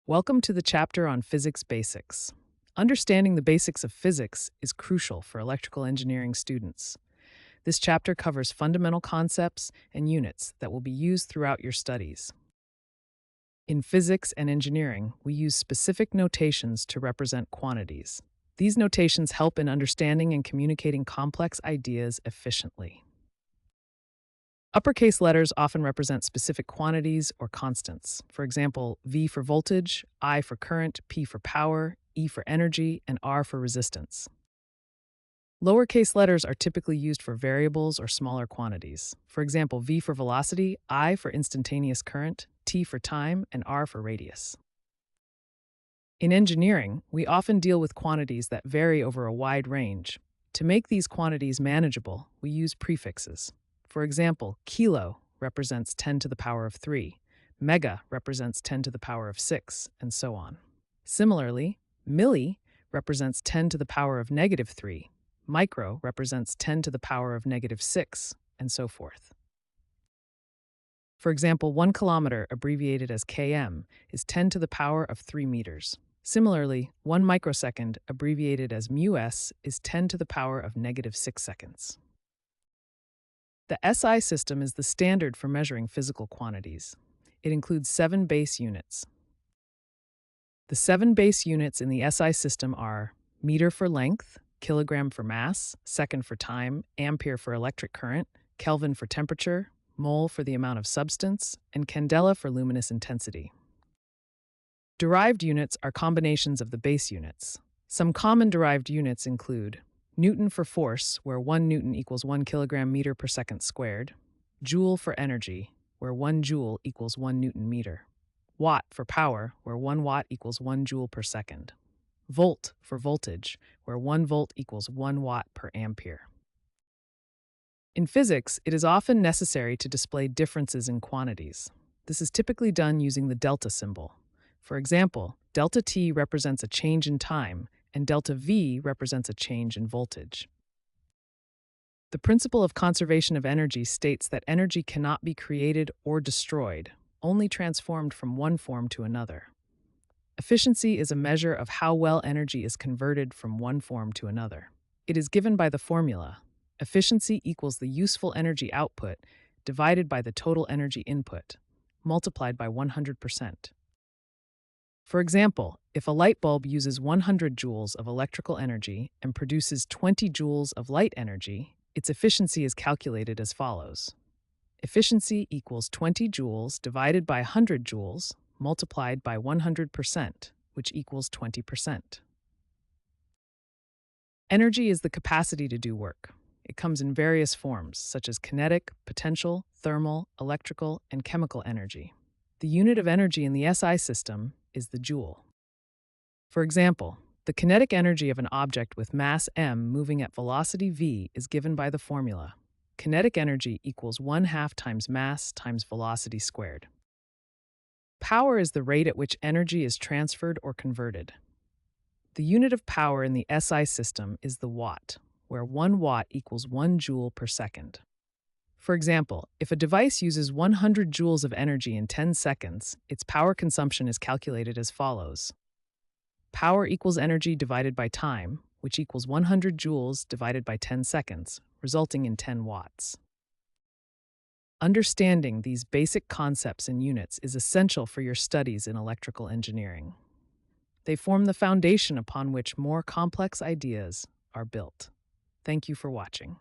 Welcome to the chapter on physics basics. Understanding the basics of physics is crucial for electrical engineering students. This chapter covers fundamental concepts and units that will be used throughout your studies. In physics and engineering, we use specific notations to represent quantities. These notations help in understanding and communicating complex ideas efficiently. Uppercase letters often represent specific quantities or constants. For example, V for voltage, I for current, P for power, E for energy, and R for resistance. Lowercase letters are typically used for variables or smaller quantities. For example, V for velocity, I for instantaneous current, T for time, and R for radius. In engineering, we often deal with quantities that vary over a wide range. To make these quantities manageable, we use prefixes. For example, kilo represents 10 to the power of 3, mega represents 10 to the power of 6, and so on. Similarly, milli represents 10 to the power of negative 3, micro represents 10 to the power of negative 6, and so forth. For example, 1 kilometer, abbreviated as km, is 10 to the power of 3 meters. Similarly, 1 microsecond, abbreviated as µs, is 10 to the power of negative 6 seconds. The SI system is the standard for measuring physical quantities. It includes 7 base units. The 7 base units in the SI system are meter for length, kilogram for mass, second for time, ampere for electric current, Kelvin for temperature, mole for the amount of substance, and candela for luminous intensity. Derived units are combinations of the base units. Some common derived units include Newton for force, where 1 Newton equals 1 kilogram meter per second squared. Joule for energy, where 1 joule equals 1 Newton meter. Watt for power, where 1 watt equals 1 joule per second. Volt for voltage, where 1 volt equals 1 watt per ampere. In physics, it is often necessary to display differences in quantities. This is typically done using the delta symbol. For example, delta T represents a change in time, and delta V represents a change in voltage. The principle of conservation of energy states that energy cannot be created or destroyed, only transformed from one form to another. Efficiency is a measure of how well energy is converted from one form to another. It is given by the formula: efficiency equals the useful energy output divided by the total energy input, multiplied by 100%. For example, if a light bulb uses 100 joules of electrical energy and produces 20 joules of light energy, its efficiency is calculated as follows. Efficiency equals 20 joules divided by 100 joules multiplied by 100%, which equals 20%. Energy is the capacity to do work. It comes in various forms, such as kinetic, potential, thermal, electrical, and chemical energy. The unit of energy in the SI system is the joule. For example, the kinetic energy of an object with mass m moving at velocity v is given by the formula: kinetic energy equals 1/2 times mass times velocity squared. Power is the rate at which energy is transferred or converted. The unit of power in the SI system is the watt, where 1 watt equals 1 joule per second. For example, if a device uses 100 joules of energy in 10 seconds, its power consumption is calculated as follows. Power equals energy divided by time, which equals 100 joules divided by 10 seconds, resulting in 10 watts. Understanding these basic concepts and units is essential for your studies in electrical engineering. They form the foundation upon which more complex ideas are built. Thank you for watching.